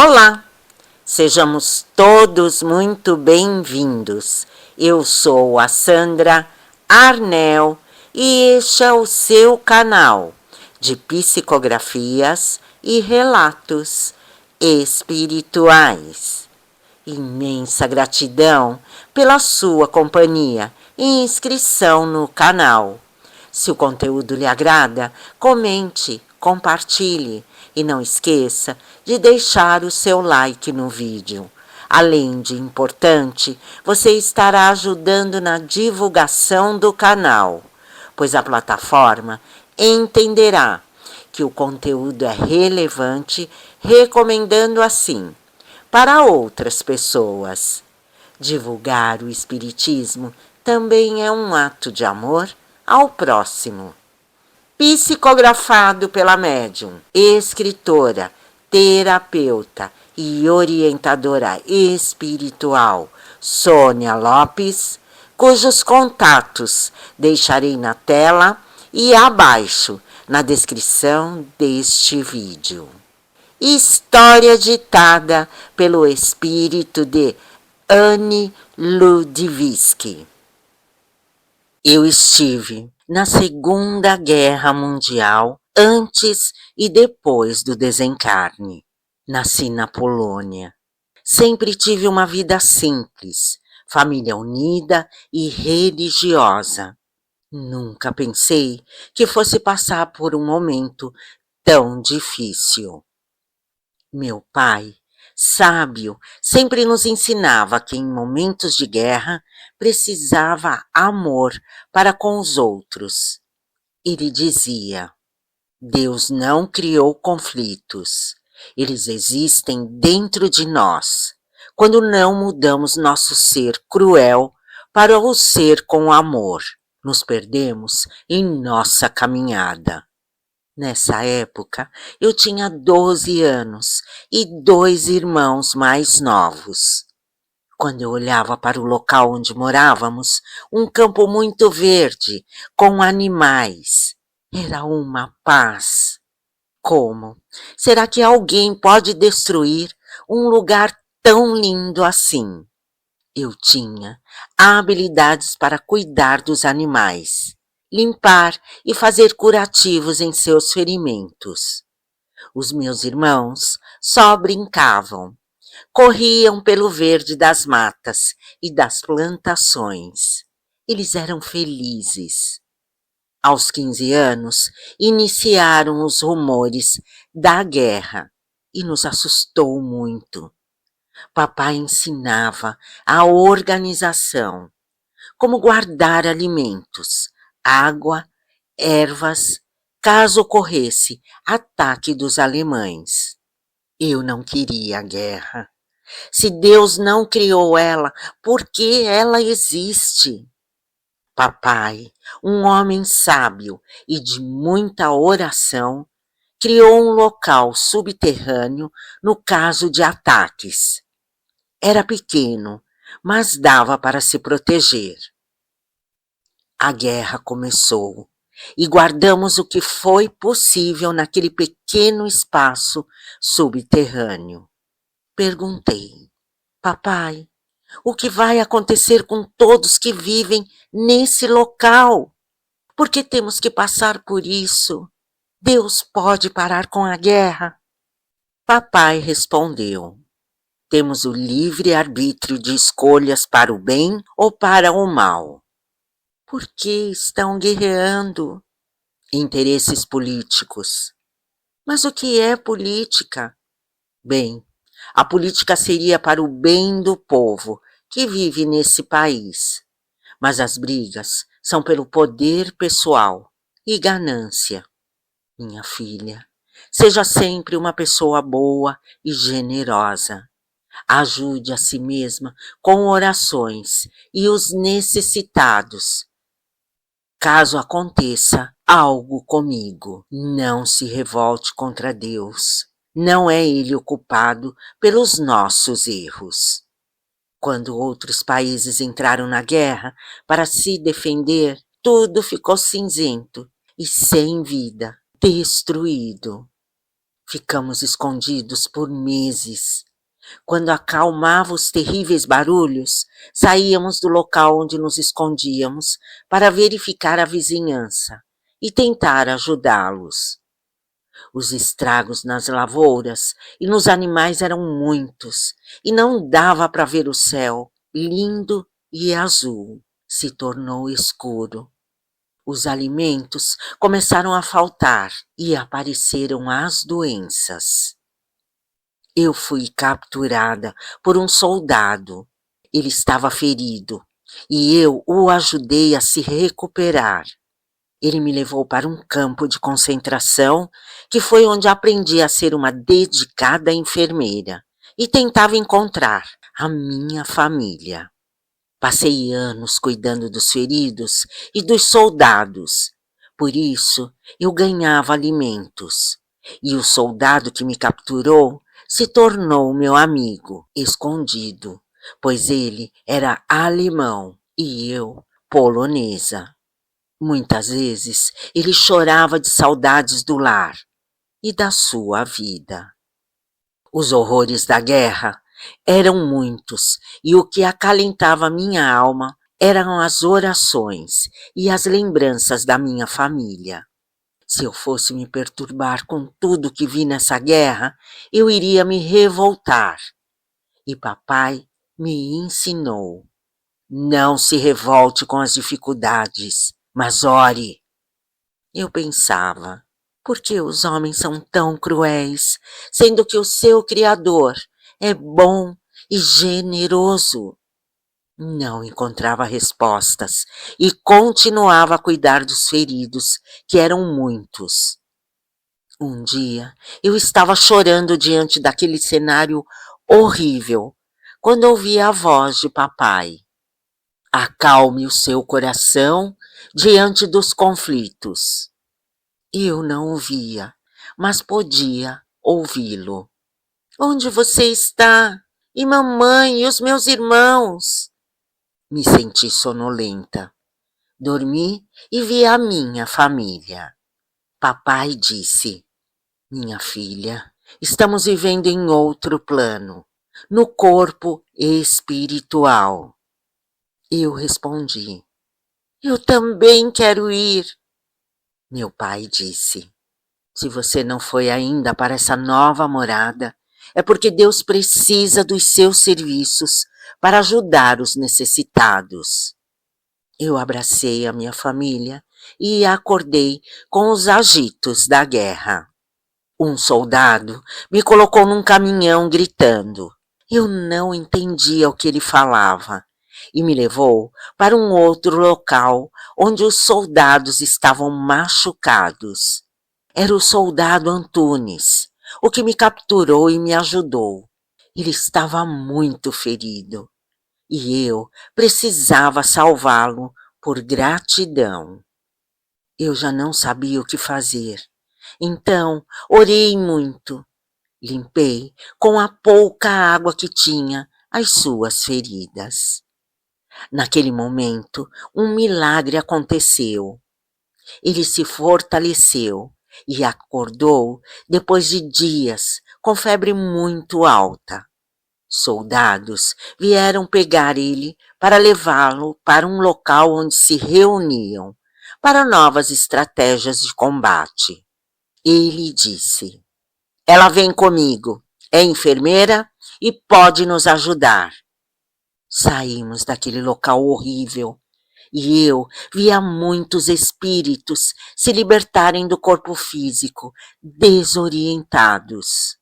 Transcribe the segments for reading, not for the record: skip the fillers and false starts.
Olá, sejamos todos muito bem-vindos. Eu sou a Sandra Arnel e este é o seu canal de psicografias e relatos espirituais. Imensa gratidão pela sua companhia e inscrição no canal. Se o conteúdo lhe agrada, comente, compartilhe e não esqueça de deixar o seu like no vídeo. Além de importante, você estará ajudando na divulgação do canal, pois a plataforma entenderá que o conteúdo é relevante, recomendando assim para outras pessoas. Divulgar o Espiritismo também é um ato de amor ao próximo. Psicografado pela médium, escritora, terapeuta e orientadora espiritual Sônia Lopes, cujos contatos deixarei na tela e abaixo na descrição deste vídeo. História ditada pelo espírito de Annie Ludovici. Eu estive na Segunda Guerra Mundial, antes e depois do desencarne. Nasci na Polônia. Sempre tive uma vida simples, família unida e religiosa. Nunca pensei que fosse passar por um momento tão difícil. Meu pai, sábio, sempre nos ensinava que em momentos de guerra precisava amor para com os outros. Ele dizia: Deus não criou conflitos. Eles existem dentro de nós, quando não mudamos nosso ser cruel para o ser com amor. Nos perdemos em nossa caminhada. Nessa época, eu tinha 12 anos e 2 irmãos mais novos. Quando eu olhava para o local onde morávamos, um campo muito verde, com animais, era uma paz. Como? Será que alguém pode destruir um lugar tão lindo assim? Eu tinha habilidades para cuidar dos animais, limpar e fazer curativos em seus ferimentos. Os meus irmãos só brincavam, corriam pelo verde das matas e das plantações. Eles eram felizes. Aos 15 anos, iniciaram os rumores da guerra e nos assustou muito. Papai ensinava a organização, como guardar alimentos, água, ervas, caso ocorresse ataque dos alemães. Eu não queria a guerra. Se Deus não criou ela, por que ela existe? Papai, um homem sábio e de muita oração, criou um local subterrâneo no caso de ataques. Era pequeno, mas dava para se proteger. A guerra começou e guardamos o que foi possível naquele pequeno espaço subterrâneo. Perguntei: Papai, o que vai acontecer com todos que vivem nesse local? Por que temos que passar por isso? Deus pode parar com a guerra? Papai respondeu: Temos o livre arbítrio de escolhas para o bem ou para o mal. Por que estão guerreando? Interesses políticos. Mas o que é política? Bem, a política seria para o bem do povo que vive nesse país. Mas as brigas são pelo poder pessoal e ganância. Minha filha, seja sempre uma pessoa boa e generosa. Ajude a si mesma com orações e os necessitados. Caso aconteça algo comigo, não se revolte contra Deus. Não é Ele o culpado pelos nossos erros. Quando outros países entraram na guerra para se defender, tudo ficou cinzento e sem vida, destruído. Ficamos escondidos por meses. Quando acalmava os terríveis barulhos, saíamos do local onde nos escondíamos para verificar a vizinhança e tentar ajudá-los. Os estragos nas lavouras e nos animais eram muitos e não dava para ver o céu, lindo e azul. Se tornou escuro. Os alimentos começaram a faltar e apareceram as doenças. Eu fui capturada por um soldado. Ele estava ferido e eu o ajudei a se recuperar. Ele me levou para um campo de concentração, que foi onde aprendi a ser uma dedicada enfermeira e tentava encontrar a minha família. Passei anos cuidando dos feridos e dos soldados. Por isso, eu ganhava alimentos. E o soldado que me capturou se tornou meu amigo, escondido, pois ele era alemão e eu polonesa. Muitas vezes ele chorava de saudades do lar e da sua vida. Os horrores da guerra eram muitos e o que acalentava minha alma eram as orações e as lembranças da minha família. Se eu fosse me perturbar com tudo que vi nessa guerra, eu iria me revoltar. E papai me ensinou: não se revolte com as dificuldades, mas ore. Eu pensava: por que os homens são tão cruéis, sendo que o seu Criador é bom e generoso? Não encontrava respostas e continuava a cuidar dos feridos, que eram muitos. Um dia eu estava chorando diante daquele cenário horrível, quando ouvi a voz de papai: acalme o seu coração diante dos conflitos. Eu não o via, mas podia ouvi-lo. Onde você está? E mamãe e os meus irmãos? Me senti sonolenta. Dormi e vi a minha família. Papai disse: minha filha, estamos vivendo em outro plano, no corpo espiritual. Eu respondi: eu também quero ir. Meu pai disse: se você não foi ainda para essa nova morada, é porque Deus precisa dos seus serviços para ajudar os necessitados. Eu abracei a minha família e acordei com os agitos da guerra. Um soldado me colocou num caminhão gritando. Eu não entendia o que ele falava e me levou para um outro local onde os soldados estavam machucados. Era o soldado Antunes, o que me capturou e me ajudou. Ele estava muito ferido e eu precisava salvá-lo por gratidão. Eu já não sabia o que fazer, então orei muito. Limpei com a pouca água que tinha as suas feridas. Naquele momento, um milagre aconteceu. Ele se fortaleceu e acordou depois de dias com febre muito alta. Soldados vieram pegar ele para levá-lo para um local onde se reuniam para novas estratégias de combate. Ele disse: ela vem comigo, é enfermeira e pode nos ajudar. Saímos daquele local horrível e eu via muitos espíritos se libertarem do corpo físico, desorientados.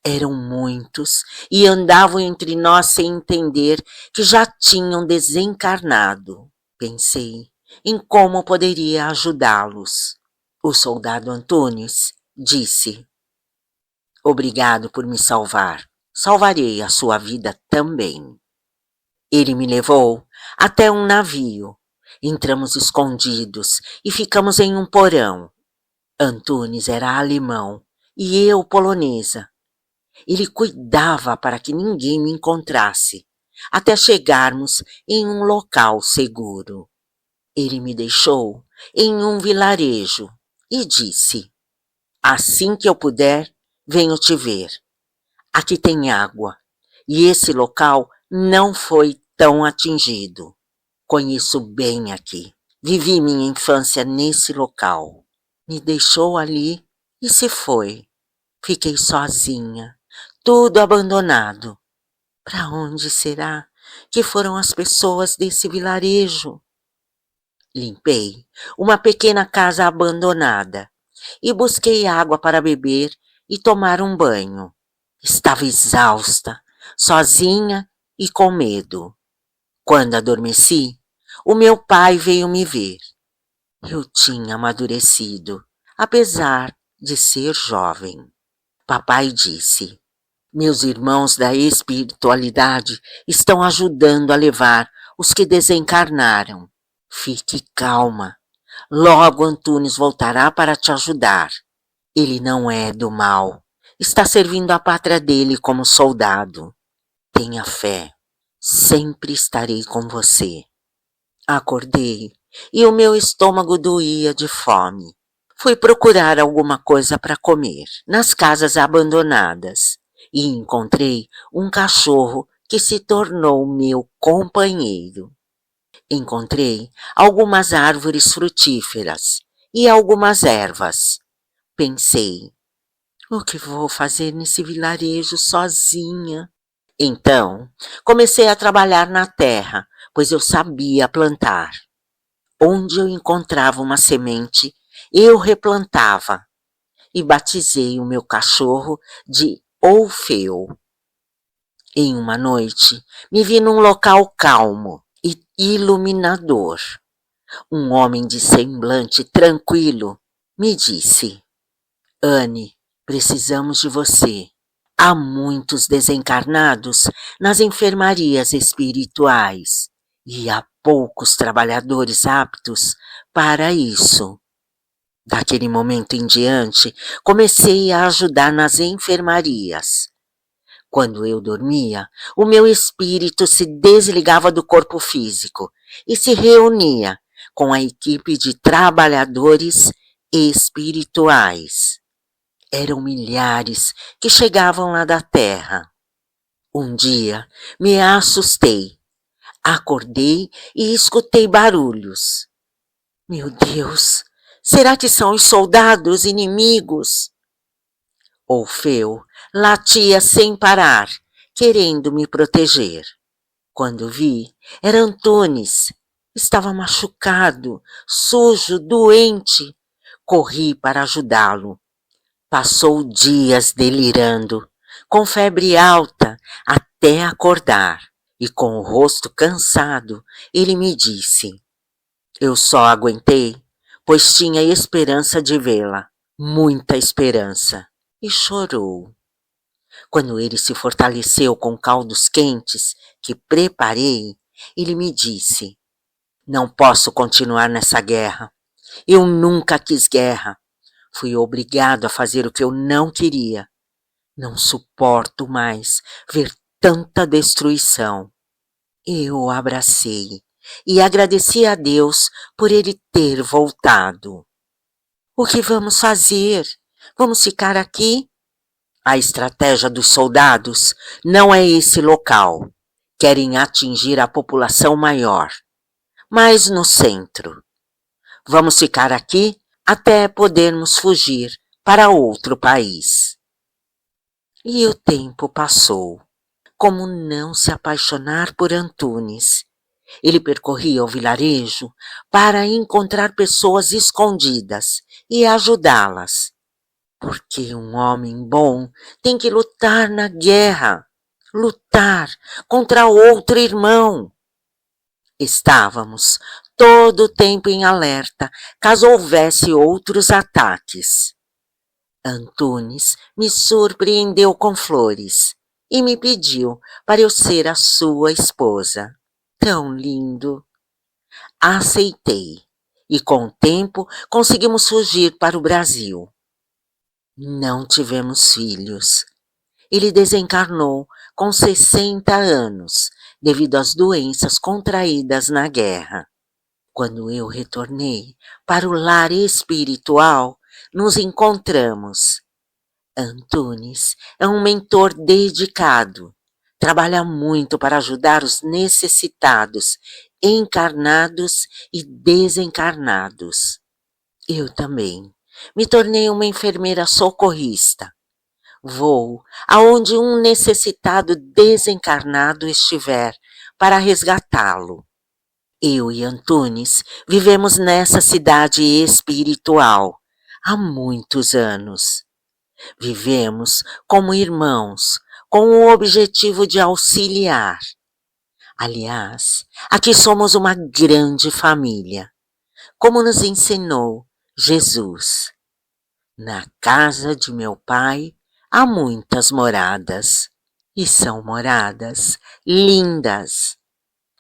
Eram muitos e andavam entre nós sem entender que já tinham desencarnado. Pensei em como poderia ajudá-los. O soldado Antunes disse: obrigado por me salvar. Salvarei a sua vida também. Ele me levou até um navio. Entramos escondidos e ficamos em um porão. Antunes era alemão e eu polonesa. Ele cuidava para que ninguém me encontrasse, até chegarmos em um local seguro. Ele me deixou em um vilarejo e disse: assim que eu puder, venho te ver. Aqui tem água, e esse local não foi tão atingido. Conheço bem aqui. Vivi minha infância nesse local. Me deixou ali e se foi. Fiquei sozinha, tudo abandonado. Para onde será que foram as pessoas desse vilarejo? Limpei uma pequena casa abandonada e busquei água para beber e tomar um banho. Estava exausta, sozinha e com medo. Quando adormeci, o meu pai veio me ver. Eu tinha amadurecido, apesar de ser jovem. Papai disse: meus irmãos da espiritualidade estão ajudando a levar os que desencarnaram. Fique calma. Logo Antunes voltará para te ajudar. Ele não é do mal. Está servindo a pátria dele como soldado. Tenha fé. Sempre estarei com você. Acordei e o meu estômago doía de fome. Fui procurar alguma coisa para comer nas casas abandonadas e encontrei um cachorro que se tornou meu companheiro. Encontrei algumas árvores frutíferas e algumas ervas. Pensei, o que vou fazer nesse vilarejo sozinha? Então, comecei a trabalhar na terra, pois eu sabia plantar. Onde eu encontrava uma semente, eu replantava e batizei o meu cachorro de Orfeu. Em uma noite, me vi num local calmo e iluminador. Um homem de semblante tranquilo me disse: Anne, precisamos de você. Há muitos desencarnados nas enfermarias espirituais e há poucos trabalhadores aptos para isso. Daquele momento em diante, comecei a ajudar nas enfermarias. Quando eu dormia, o meu espírito se desligava do corpo físico e se reunia com a equipe de trabalhadores espirituais. Eram milhares que chegavam lá da terra. Um dia me assustei, acordei e escutei barulhos. Meu Deus, será que são os soldados inimigos? Orfeu latia sem parar, querendo me proteger. Quando vi, era Antunes. Estava machucado, sujo, doente. Corri para ajudá-lo. Passou dias delirando, com febre alta, até acordar. E com o rosto cansado, ele me disse: eu só aguentei, pois tinha esperança de vê-la, muita esperança. E chorou. Quando ele se fortaleceu com caldos quentes que preparei, ele me disse: não posso continuar nessa guerra. Eu nunca quis guerra. Fui obrigado a fazer o que eu não queria. Não suporto mais ver tanta destruição. Eu o abracei e agradeci a Deus por ele ter voltado. O que vamos fazer? Vamos ficar aqui? A estratégia dos soldados não é esse local. Querem atingir a população maior, mas no centro. Vamos ficar aqui até podermos fugir para outro país. E o tempo passou. Como não se apaixonar por Antunes? Ele percorria o vilarejo para encontrar pessoas escondidas e ajudá-las. Porque um homem bom tem que lutar na guerra, lutar contra outro irmão. Estávamos todo o tempo em alerta, caso houvesse outros ataques. Antunes me surpreendeu com flores e me pediu para eu ser a sua esposa. Tão lindo! Aceitei e com o tempo conseguimos fugir para o Brasil. Não tivemos filhos. Ele desencarnou com 60 anos, devido às doenças contraídas na guerra. Quando eu retornei para o lar espiritual, nos encontramos. Antunes é um mentor dedicado. Trabalha muito para ajudar os necessitados, encarnados e desencarnados. Eu também. Me tornei uma enfermeira socorrista. Vou aonde um necessitado desencarnado estiver para resgatá-lo. Eu e Antunes vivemos nessa cidade espiritual há muitos anos. Vivemos como irmãos, com o objetivo de auxiliar. Aliás, aqui somos uma grande família, como nos ensinou Jesus. Na casa de meu Pai há muitas moradas, e são moradas lindas.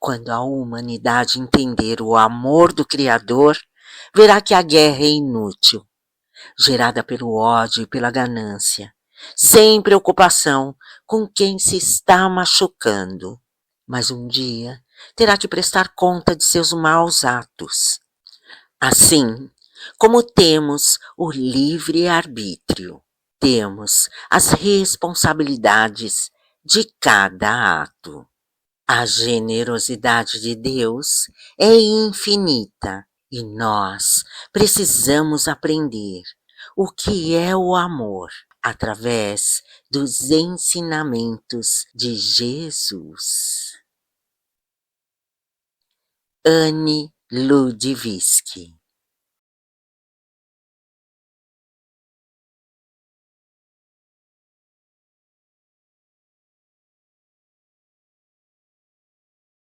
Quando a humanidade entender o amor do Criador, verá que a guerra é inútil, gerada pelo ódio e pela ganância, sem preocupação com quem se está machucando. Mas um dia terá que prestar conta de seus maus atos. Assim, como temos o livre-arbítrio, temos as responsabilidades de cada ato. A generosidade de Deus é infinita e nós precisamos aprender o que é o amor através dos ensinamentos de Jesus. Annie Ludovici.